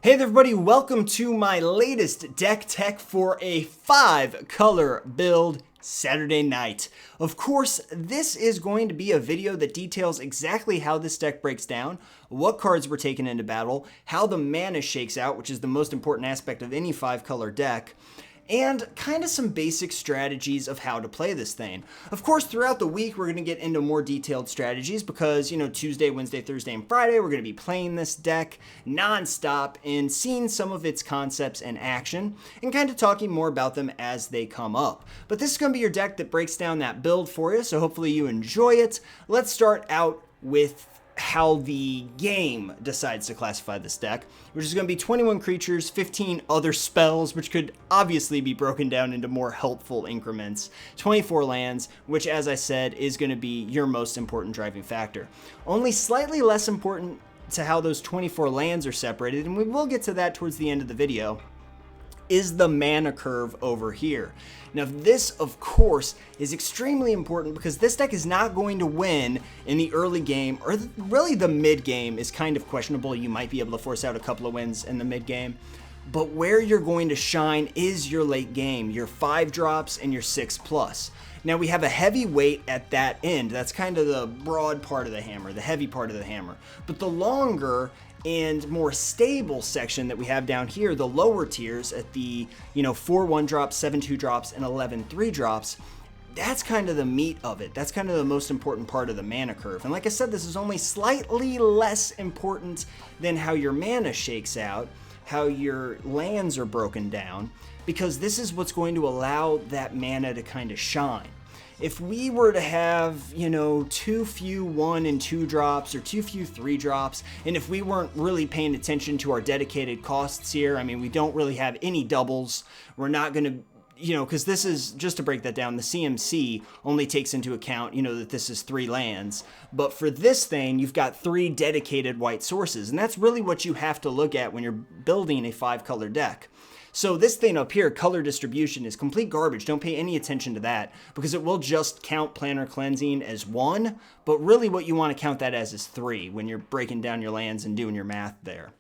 Hey there everybody, welcome to my latest deck tech for a 5-color build Saturday night. Of course, this is going to be a video that details exactly how this deck breaks down, what cards were taken into battle, how the mana shakes out, which is the most important aspect of any 5-color deck, and kind of some basic strategies of how to play this thing. Of course, throughout the week, we're going to get into more detailed strategies because, Tuesday, Wednesday, Thursday, and Friday, we're going to be playing this deck nonstop and seeing some of its concepts in action and kind of talking more about them as they come up. But this is going to be your deck that breaks down that build for you, so hopefully you enjoy it. Let's start out with how the game decides to classify this deck, which is going to be 21 creatures, 15 other spells, which could obviously be broken down into more helpful increments, 24 lands, which, as I said, is going to be your most important driving factor. Only slightly less important to how those 24 lands are separated, and we will get to that towards the end of the video, is the mana curve over here. Now this, of course, is extremely important because this deck is not going to win in the early game, or really the mid game is kind of questionable. You might be able to force out a couple of wins in the mid game, but where you're going to shine is your late game, your 5 drops and your 6+. Now we have a heavy weight at that end. That's kind of the broad part of the hammer, the heavy part of the hammer. But the longer and more stable section that we have down here, the lower tiers at the 4/1 drops, 7/2 drops, and 11/3 drops, that's kind of the meat of it. That's kind of the most important part of the mana curve. And like I said, this is only slightly less important than how your mana shakes out, how your lands are broken down, because this is what's going to allow that mana to kind of shine. If we were to have, too few 1 and 2 drops or too few 3 drops, and if we weren't really paying attention to our dedicated costs here, we don't really have any doubles. We're not going to, because this is, just to break that down, the CMC only takes into account, that this is 3 lands. But for this thing, you've got 3 dedicated white sources, and that's really what you have to look at when you're building a 5-color deck. So this thing up here, color distribution, is complete garbage. Don't pay any attention to that because it will just count Planar Cleansing as 1, but really what you want to count that as is 3 when you're breaking down your lands and doing your math there.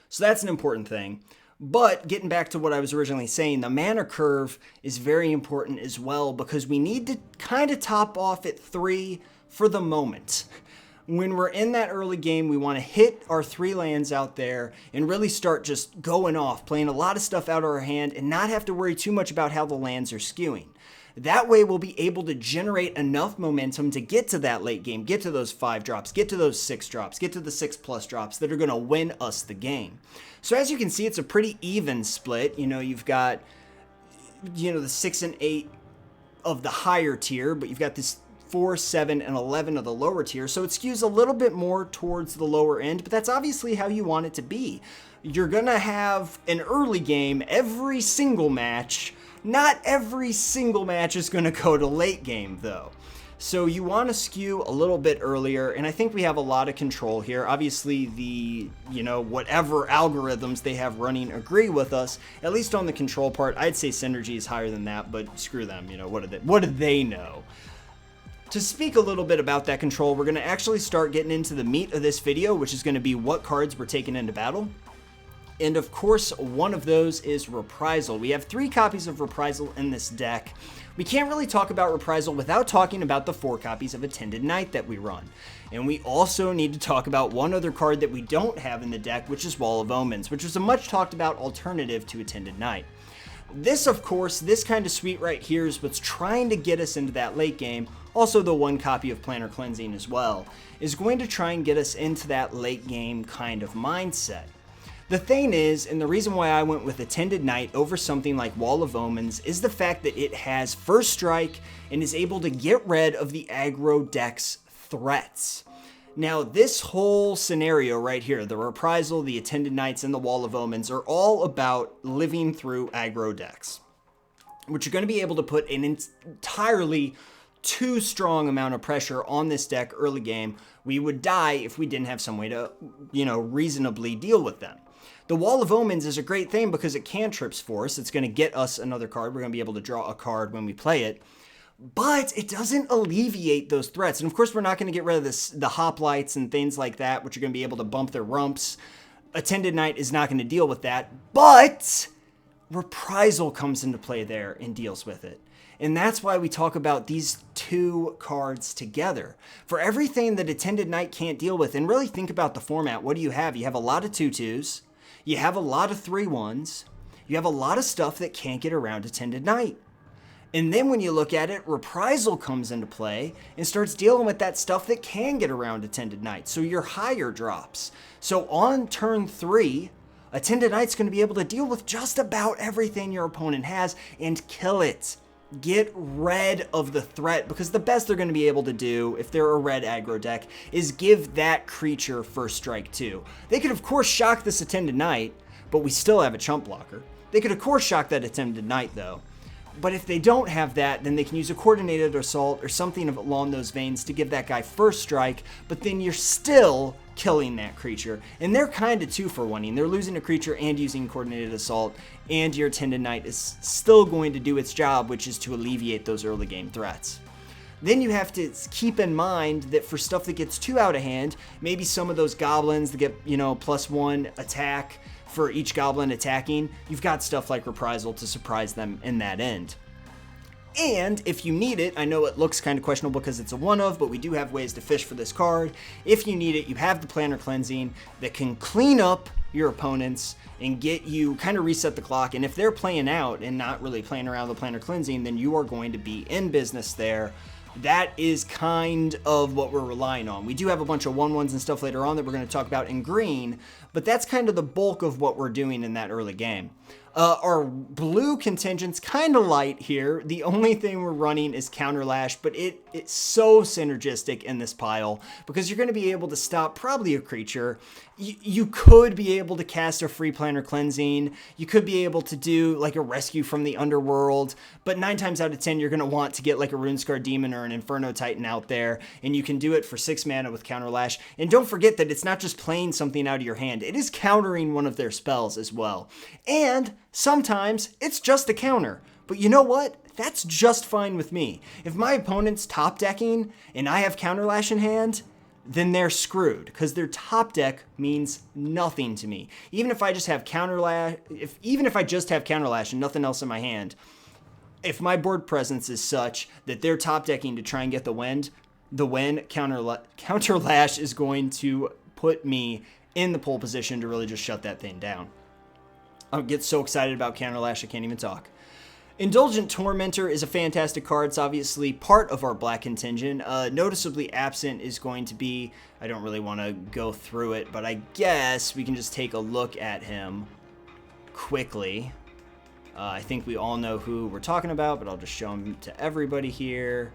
So that's an important thing. But getting back to what I was originally saying, the mana curve is very important as well because we need to kind of top off at 3 for the moment. When we're in that early game, we want to hit our 3 lands out there and really start just going off, playing a lot of stuff out of our hand and not have to worry too much about how the lands are skewing. That way we'll be able to generate enough momentum to get to that late game, get to those 5 drops, get to those 6 drops, get to the 6+ drops that are going to win us the game. So as you can see, it's a pretty even split. You've got, the 6 and 8 of the higher tier, but you've got this 4, 7, and 11 of the lower tier, so it skews a little bit more towards the lower end, but that's obviously how you want it to be. You're gonna have an early game every single match. Not every single match is gonna go to late game, though. So you want to skew a little bit earlier, and I think we have a lot of control here. Obviously, the, whatever algorithms they have running agree with us, at least on the control part. I'd say Synergy is higher than that, but screw them, what do they know? To speak a little bit about that control, we're going to actually start getting into the meat of this video, which is going to be what cards were taken into battle. And of course, one of those is Reprisal. We have 3 copies of Reprisal in this deck. We can't really talk about Reprisal without talking about the 4 copies of Attended Night that we run. And we also need to talk about one other card that we don't have in the deck, which is Wall of Omens, which is a much talked about alternative to Attended Night. This, of course, this kind of suite right here is what's trying to get us into that late game. Also, the 1 copy of Planar Cleansing as well is going to try and get us into that late game kind of mindset. The thing is, and the reason why I went with Attended Night over something like Wall of Omens is the fact that it has First Strike and is able to get rid of the aggro deck's threats. Now, this whole scenario right here, the Reprisal, the Attended Nights, and the Wall of Omens are all about living through aggro decks, which are going to be able to put an entirely too strong amount of pressure on this deck early game. We would die if we didn't have some way to, reasonably deal with them. The Wall of Omens is a great thing because it cantrips for us. It's going to get us another card. We're going to be able to draw a card when we play it. But it doesn't alleviate those threats. And of course, we're not going to get rid of the hoplites and things like that, which are going to be able to bump their rumps. Attended Knight is not going to deal with that, but Reprisal comes into play there and deals with it. And that's why we talk about these two cards together. For everything that Attended Knight can't deal with, and really think about the format, what do you have? You have a lot of 2/2s, you have a lot of 3/1s, you have a lot of stuff that can't get around Attended Knight. And then when you look at it, Reprisal comes into play and starts dealing with that stuff that can get around Attended Knight. So your higher drops. So on turn 3, Attended Knight's going to be able to deal with just about everything your opponent has and kill it. Get rid of the threat, because the best they're going to be able to do, if they're a red aggro deck, is give that creature first strike too. They could of course shock this Attended Knight, but we still have a chump blocker. They could of course shock that Attended Knight though. But if they don't have that, then they can use a Coordinated Assault or something along those veins to give that guy first strike, but then you're still killing that creature. And they're kind of 2-for-1-ing. They're losing a creature and using Coordinated Assault, and your Attended Knight is still going to do its job, which is to alleviate those early game threats. Then you have to keep in mind that for stuff that gets too out of hand, maybe some of those goblins that get, +1 attack for each goblin attacking, you've got stuff like Reprisal to surprise them in that end. And if you need it, I know it looks kind of questionable because it's a one-of, but we do have ways to fish for this card. If you need it, you have the Planner Cleansing that can clean up your opponents and get you, kind of reset the clock. And if they're playing out and not really playing around the Planner Cleansing, then you are going to be in business there. That is kind of what we're relying on. We do have a bunch of 1/1s and stuff later on that we're going to talk about in green, but that's kind of the bulk of what we're doing in that early game. Our blue contingent's kind of light here. The only thing we're running is Counterlash, but it's so synergistic in this pile because you're going to be able to stop probably a creature. You could be able to cast a free Planner Cleansing. You could be able to do like a Rescue from the Underworld, but 9 times out of 10 you're going to want to get like a Runescar Demon or an Inferno Titan out there, and you can do it for 6 mana with Counterlash. And don't forget that it's not just playing something out of your hand, it is countering one of their spells as well. And sometimes it's just a counter. But you know what? That's just fine with me. If my opponent's top decking and I have Counterlash in hand, then they're screwed because their top deck means nothing to me. Even if I just have Counterlash, even if I just have Counterlash and nothing else in my hand, if my board presence is such that they're top decking to try and get the win, Counterlash is going to put me in the pole position to really just shut that thing down. I get so excited about Counterlash I can't even talk. Indulgent Tormentor is a fantastic card. It's obviously part of our black contingent. Noticeably absent is going to be, I don't really want to go through it, but I guess we can just take a look at him quickly. I think we all know who we're talking about, but I'll just show him to everybody here.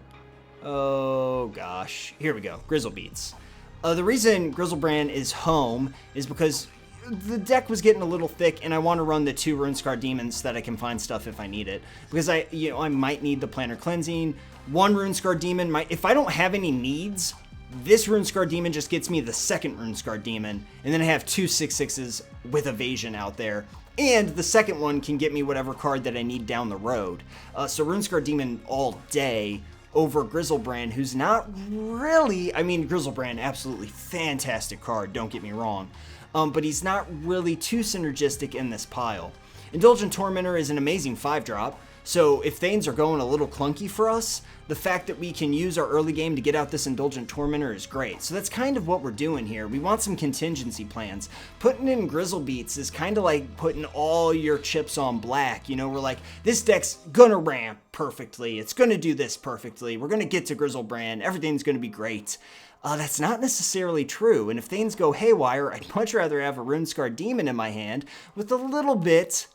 Oh gosh, here we go, Grizzlebeats. The reason Grizzlebrand is home is because the deck was getting a little thick, and I want to run the 2 Runescar Demons so that I can find stuff if I need it. Because I might need the Planner Cleansing. 1 Runescar Demon might, if I don't have any needs, this Runescar Demon just gets me the 2nd Runescar Demon, and then I have 2 6/6s with Evasion out there. And the second one can get me whatever card that I need down the road. So Runescar Demon all day over Grizzlebrand, who's not really, Grizzlebrand, absolutely fantastic card, don't get me wrong. But he's not really too synergistic in this pile. Indulgent Tormentor is an amazing 5-drop, so if Thanes are going a little clunky for us, the fact that we can use our early game to get out this Indulgent Tormentor is great. So that's kind of what we're doing here. We want some contingency plans. Putting in Grizzlebeats is kind of like putting all your chips on black. We're like, this deck's gonna ramp perfectly. It's gonna do this perfectly. We're gonna get to Grizzlebrand. Everything's gonna be great. That's not necessarily true, and if things go haywire, I'd much rather have a Runescar Demon in my hand with a little bit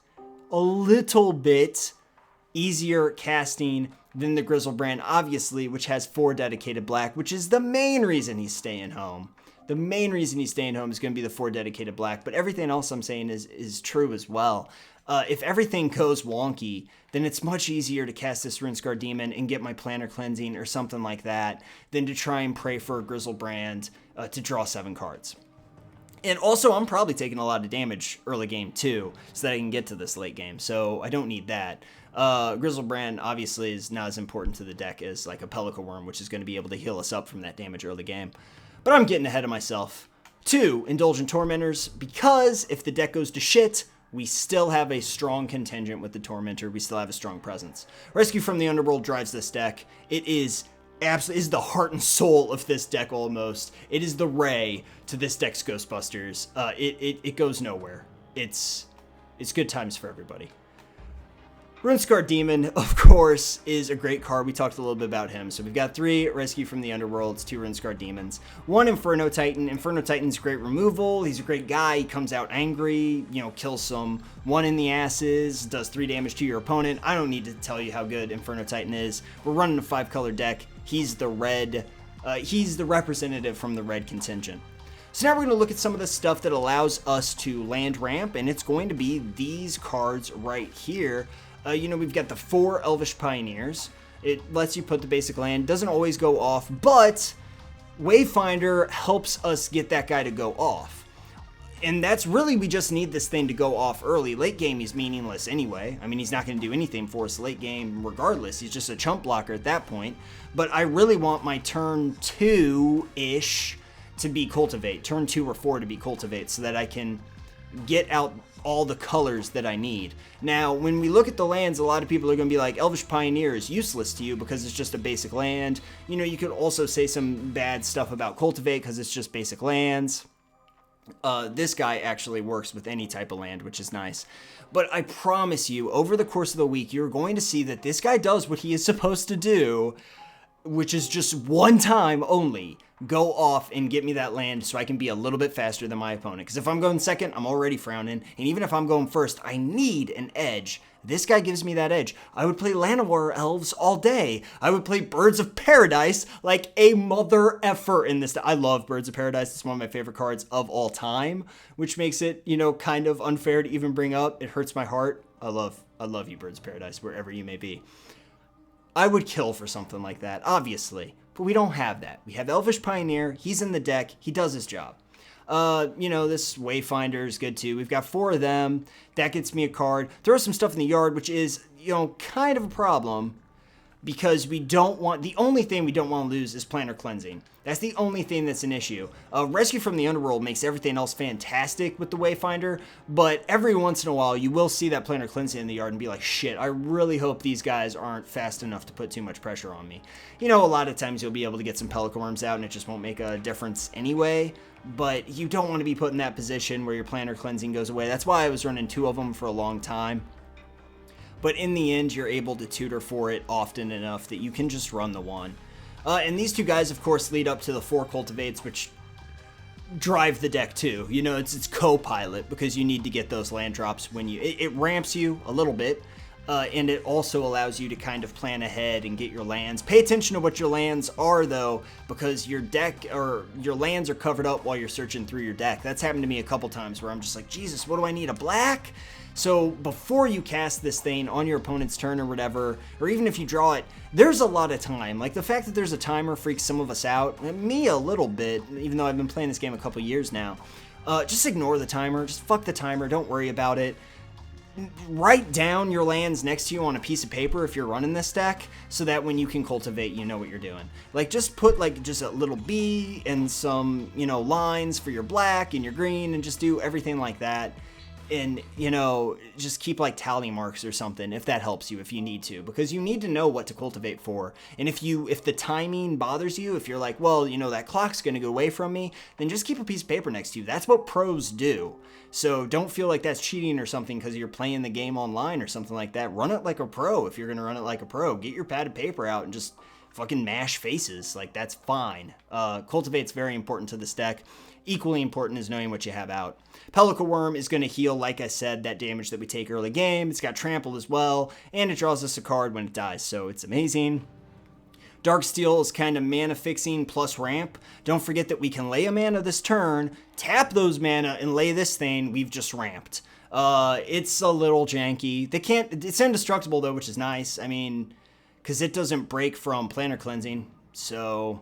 easier casting than the Grizzlebrand, obviously, which has 4 dedicated black, which is the main reason he's staying home. The main reason he's staying home is going to be the 4 dedicated black, but everything else I'm saying is true as well. If everything goes wonky, then it's much easier to cast this Runescar Demon and get my Planner Cleansing or something like that than to try and pray for a Grizzlebrand to draw 7 cards. And also, I'm probably taking a lot of damage early game too, so that I can get to this late game, so I don't need that. Grizzlebrand obviously is not as important to the deck as like a Pelican Worm, which is going to be able to heal us up from that damage early game. But I'm getting ahead of myself. 2 Indulgent Tormentors, because if the deck goes to shit, we still have a strong contingent with the Tormentor. We still have a strong presence. Rescue from the Underworld drives this deck. It is absolutely is the heart and soul of this deck almost. It is the ray to this deck's Ghostbusters. It goes nowhere. It's good times for everybody. Runescarred Demon, of course, is a great card. We talked a little bit about him. So we've got 3 Rescue from the Underworlds, 2 Runescarred Demons, 1 Inferno Titan. Inferno Titan's great removal. He's a great guy. He comes out angry, kills some 1 in the asses, does 3 damage to your opponent. I don't need to tell you how good Inferno Titan is. We're running a 5-color deck. He's the red. He's the representative from the red contingent. So now we're going to look at some of the stuff that allows us to land ramp, and it's going to be these cards right here. We've got the 4 Elvish Pioneers. It lets you put the basic land. Doesn't always go off, but Wayfinder helps us get that guy to go off. And that's really, we just need this thing to go off early. Late game, he's meaningless anyway. I mean, he's not going to do anything for us late game regardless. He's just a chump blocker at that point. But I really want my turn 2-ish to be Cultivate. Turn 2 or 4 to be Cultivate so that I can get out all the colors that I need. Now, when we look at the lands, a lot of people are going to be like, Elvish Pioneer is useless to you because it's just a basic land. You could also say some bad stuff about Cultivate because it's just basic lands. This guy actually works with any type of land, which is nice. But I promise you, over the course of the week, you're going to see that this guy does what he is supposed to do, which is just one time only go off and get me that land so I can be a little bit faster than my opponent. Because if I'm going second, I'm already frowning. And even if I'm going first, I need an edge. This guy gives me that edge. I would play Llanowar Elves all day. I would play Birds of Paradise like a mother effer in this. I love Birds of Paradise. It's one of my favorite cards of all time, which makes it, kind of unfair to even bring up. It hurts my heart. I love you, Birds of Paradise, wherever you may be. I would kill for something like that, obviously. But we don't have that. We have Elvish Pioneer. He's in the deck. He does his job. This Wayfinder is good too. We've got 4 of them. That gets me a card. Throw some stuff in the yard, which is, kind of a problem because we don't want, the only thing we don't want to lose is Plantar Cleansing. That's the only thing that's an issue. Rescue from the Underworld makes everything else fantastic with the Wayfinder, but every once in a while you will see that Plantar Cleansing in the yard and be like, shit, I really hope these guys aren't fast enough to put too much pressure on me. A lot of times you'll be able to get some Pelican Worms out and it just won't make a difference anyway, but you don't want to be put in that position where your Plantar Cleansing goes away. That's why I was running 2 of them for a long time. But in the end, you're able to tutor for it often enough that you can just run the 1. And these 2 guys, of course, lead up to the 4 Cultivates, which drive the deck too. It's co-pilot because you need to get those land drops when it ramps you a little bit. And it also allows you to kind of plan ahead and get your lands. Pay attention to what your lands are, though, because your deck or your lands are covered up while you're searching through your deck. That's happened to me a couple times where I'm just like, Jesus, what do I need? A black? So before you cast this thing on your opponent's turn or whatever, or even if you draw it, there's a lot of time. Like the fact that there's a timer freaks some of us out. Me a little bit, even though I've been playing this game a couple years now. Just ignore the timer. Just fuck the timer. Don't worry about it. Write down your lands next to you on a piece of paper if you're running this deck so that when you can cultivate, you know what you're doing. Like just put like just a little B and some, lines for your black and your green and just do everything like that. And, just keep like tally marks or something if that helps you, if you need to, because you need to know what to cultivate for. And if the timing bothers you, if you're like, well, that clock's going to go away from me, then just keep a piece of paper next to you. That's what pros do. So don't feel like that's cheating or something because you're playing the game online or something like that. Run it like a pro if you're going to run it like a pro. Get your pad of paper out and just fucking mash faces. Like, that's fine. Cultivate's very important to this deck. Equally important is knowing what you have out. Pelican Worm is going to heal, like I said, that damage that we take early game. It's got Trample as well, and it draws us a card when it dies, so it's amazing. Darksteel is kind of mana fixing plus ramp. Don't forget that we can lay a mana this turn, tap those mana, and lay this thing. We've just ramped. It's a little janky. It's indestructible though, which is nice. I mean, because it doesn't break from Plantar Cleansing, so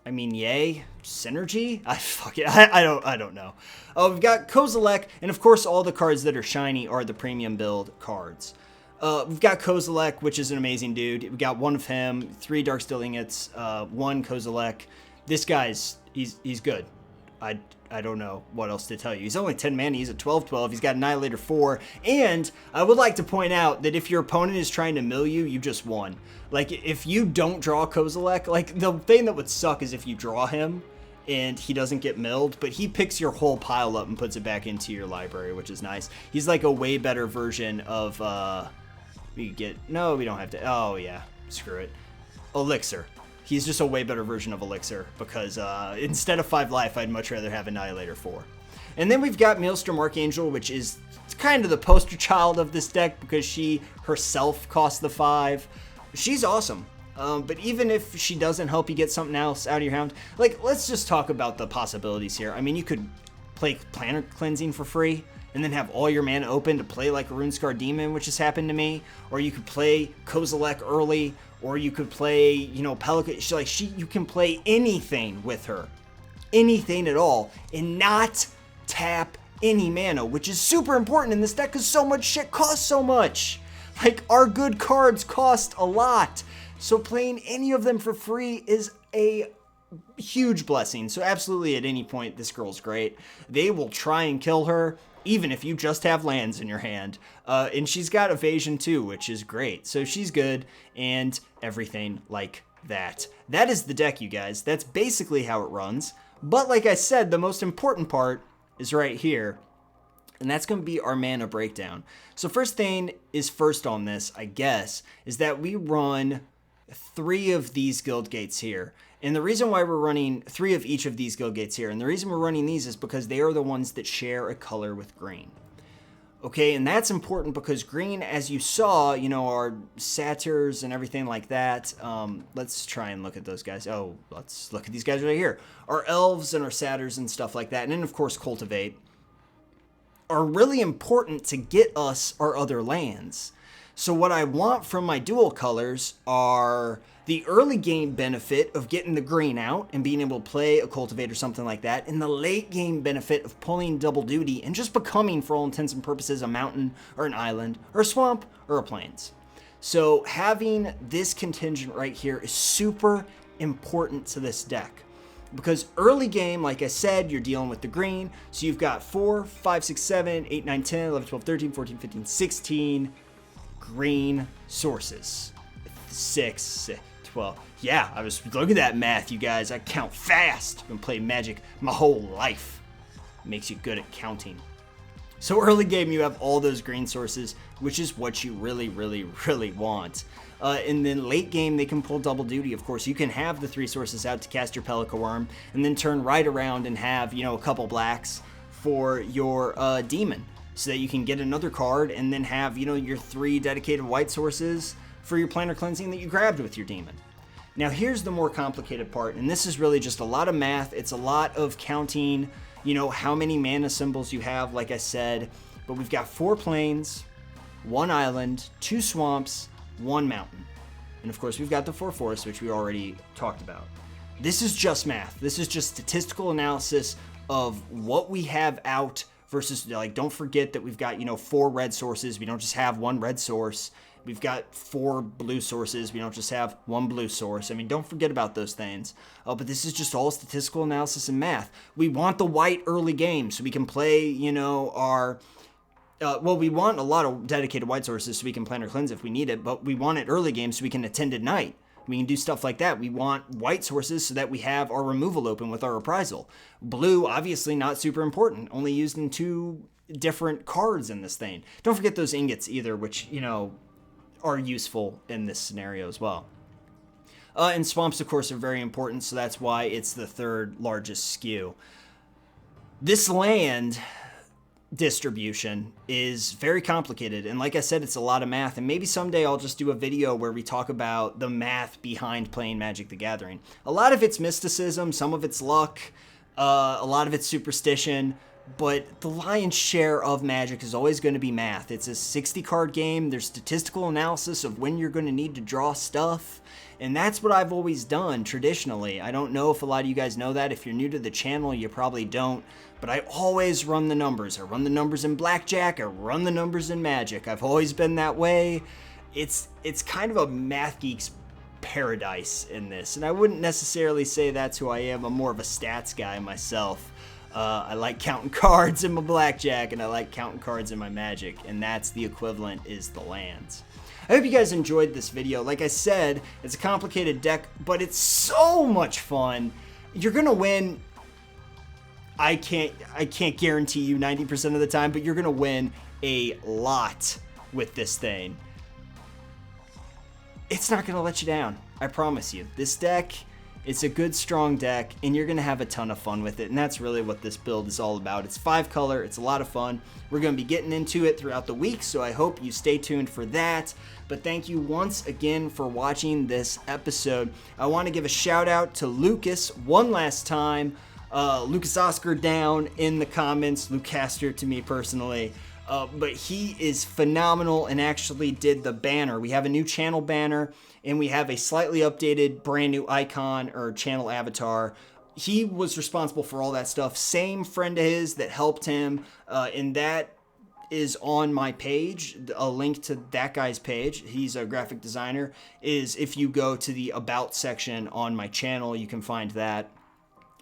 I mean, yay. Synergy? I don't know. We've got Kozilek, and of course all the cards that are shiny are the premium build cards. We've got Kozilek, which is an amazing dude. We've got 1 of him, 3 Darksteel Ingots, 1 Kozilek. This guy's, he's good. I don't know what else to tell you. He's only 10 mana, he's a 12/12, he's got Annihilator 4, and I would like to point out that if your opponent is trying to mill you, you just won. Like, if you don't draw Kozilek, like, the thing that would suck is if you draw him and he doesn't get milled, but he picks your whole pile up and puts it back into your library, which is nice. He's like a way better version of, we don't have to, oh yeah, screw it. Elixir. He's just a way better version of Elixir because instead of 5 life, I'd much rather have Annihilator 4. And then we've got Maelstrom Archangel, which is kind of the poster child of this deck because she herself costs the 5. She's awesome. But even if she doesn't help you get something else out of your hand, like, let's just talk about the possibilities here. I mean, you could play Planar Cleansing for free and then have all your mana open to play like a Runescar Demon, which has happened to me. Or you could play Kozilek early, or you could play, you know, Pelican. You can play anything with her. Anything at all. And not tap any mana, which is super important in this deck because so much shit costs so much. Like, our good cards cost a lot. So playing any of them for free is a huge blessing. So absolutely at any point, this girl's great. They will try and kill her, even if you just have lands in your hand. And she's got evasion too, which is great. So she's good and everything like that. That is the deck, you guys. That's basically how it runs. But like I said, the most important part is right here. And that's going to be our mana breakdown. So first thing is first on this, I guess, is that we run 3 of these guild gates here. And the reason why we're running 3 of each of these guild gates here, and the reason we're running these is because they are the ones that share a color with green. Okay, and that's important because green, as you saw, you know, our satyrs and everything like that. Let's try and look at those guys. Oh, let's look at these guys right here. Our elves and our satyrs and stuff like that. And then, of course, cultivate are really important to get us our other lands. So what I want from my dual colors are the early game benefit of getting the green out and being able to play a cultivate or something like that, and the late game benefit of pulling double duty and just becoming, for all intents and purposes, a mountain or an island or a swamp or a plains. So having this contingent right here is super important to this deck. Because early game, like I said, you're dealing with the green. So you've got 4, 5, 6, 7, 8, 9, 10, 11, 12, 13, 14, 15, 16 green sources. 6, 12. Yeah, look at that math, you guys. I count fast. I've been playing Magic my whole life. Makes you good at counting. So early game, you have all those green sources, which is what you really, really, really want. And then late game, they can pull double duty. Of course, you can have the 3 sources out to cast your Pelican Worm, and then turn right around and have, you know, a couple blacks for your demon, so that you can get another card and then have, you know, your 3 dedicated white sources for your Planar Cleansing that you grabbed with your demon. Now, here's the more complicated part, and this is really just a lot of math. It's a lot of counting, you know, how many mana symbols you have, like I said. But we've got 4 plains, 1 island, 2 swamps, 1 mountain. And of course, we've got the 4 forests, which we already talked about. This is just math. This is just statistical analysis of what we have out versus, like, don't forget that we've got, you know, 4 red sources. We don't just have 1 red source. We've got 4 blue sources. We don't just have 1 blue source. I mean, don't forget about those things. But this is just all statistical analysis and math. We want the white early game so we can play, you know, our... we want a lot of dedicated white sources so we can plan our cleanse if we need it, but we want it early game so we can attend at night. We can do stuff like that. We want white sources so that we have our removal open with our reprisal. Blue, obviously not super important, only used in 2 different cards in this thing. Don't forget those ingots either, which, you know, are useful in this scenario as well. And swamps, of course, are very important, so that's why it's the 3rd largest skew. This land distribution is very complicated, and like I said, it's a lot of math, and maybe someday I'll just do a video where we talk about the math behind playing Magic the Gathering. A lot of it's mysticism, some of it's luck, a lot of it's superstition, but the lion's share of Magic is always going to be math. It's a 60 card game. There's statistical analysis of when you're going to need to draw stuff, and that's what I've always done traditionally. I don't know if a lot of you guys know that. If you're new to the channel, you probably don't, but I always run the numbers. I run the numbers in Blackjack. I run the numbers in Magic. I've always been that way. It's kind of a math geek's paradise in this, and I wouldn't necessarily say that's who I am. I'm more of a stats guy myself. I like counting cards in my blackjack, and I like counting cards in my magic, and that's the equivalent is the lands. I hope you guys enjoyed this video. Like I said, it's a complicated deck, but it's so much fun. You're gonna win. I can't guarantee you 90% of the time, but you're gonna win a lot with this thing. It's not gonna let you down. I promise you. This deck, it's a good, strong deck, and you're gonna have a ton of fun with it, and that's really what this build is all about. It's 5-color, it's a lot of fun. We're gonna be getting into it throughout the week, so I hope you stay tuned for that. But thank you once again for watching this episode. I wanna give a shout out to Lucas one last time. Lucas Oscar down in the comments, Luke Caster to me personally. But he is phenomenal and actually did the banner. We have a new channel banner, and we have a slightly updated brand new icon or channel avatar. He was responsible for all that stuff. Same friend of his that helped him, and that is on my page. A link to that guy's page, he's a graphic designer, is if you go to the About section on my channel, you can find that.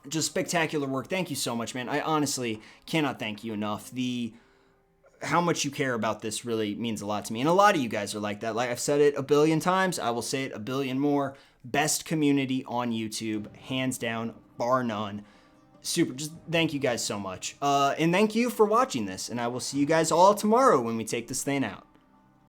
Just spectacular work. Thank you so much, man. I honestly cannot thank you enough. How much you care about this really means a lot to me. And a lot of you guys are like that. Like I've said it a billion times, I will say it a billion more. Best community on YouTube, hands down, bar none. Super, just thank you guys so much. And thank you for watching this. And I will see you guys all tomorrow when we take this thing out.